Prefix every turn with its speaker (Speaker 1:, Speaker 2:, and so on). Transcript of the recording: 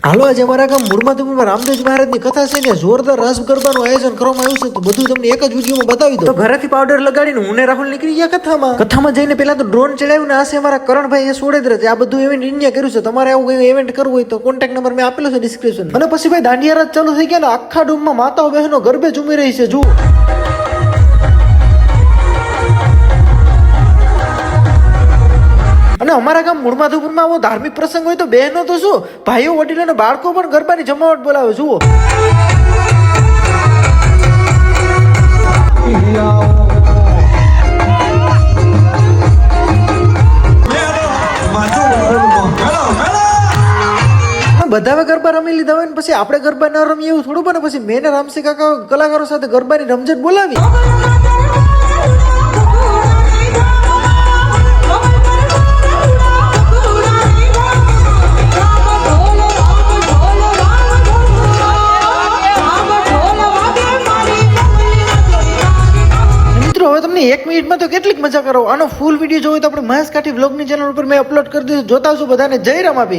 Speaker 1: હાલો, આજે અમારા ગામ મૂળમાધવપુરમાં રામદેવજી મહારાજની કથા છે ને જોરદાર રાસ ગરબાનું આયોજન કરવામાં આવ્યું છે. તો બધું તમને એક જ વિડીયોમાં બતાવી દો. તો ઘરેથી પાવડર લગાડીને હું ને રાહુલ નીકળી ગયા કથામાં જઈને પેલા તો ડ્રોન ચડાવ્યું ને આ છે અમારા કરણભાઈ સોડેદ્ર. આ બધું ઇવેન્ટ ઇન્ડિયા કર્યું છે. તમારે આવું કઈ ઇવેન્ટ કરવું હોય તો કોન્ટેક્ટ નંબર મેં આપેલો છે ડિસ્ક્રિપ્શન. અને પછી ભાઈ દાંડિયા રાત ચાલુ થઈ ગયા ને આખા ડૂમમાં માતાઓ બહેનો ગરબે ઝૂમી રહી છે. જુઓ અને અમારા ગામ મૂળમાધવપુરમાં આવો ધાર્મિક પ્રસંગ હોય તો બહેનો તો શું, ભાઈઓ વડીલો અને બાળકો પણ ગરબાની જમાવટ બોલાવે. જુઓ બધા ગરબા રમી લીધા હોય ને પછી આપણે ગરબા ન રમીએ એવું થોડું બને. પછી મેં રામસિંહ કાકા કલાકારો સાથે ગરબાની રમઝટ બોલાવી. હવે તમને 1 મિનિટમાં તો કેટલીક મજા કરો. આનો ફૂલ વિડીયો જોવો તો આપણે મહેશ કાઠી વ્લોગની ચેનલ ઉપર મેં અપલોડ કરી દીધું. જોતા આવશો બધાને. જય રામાપીર.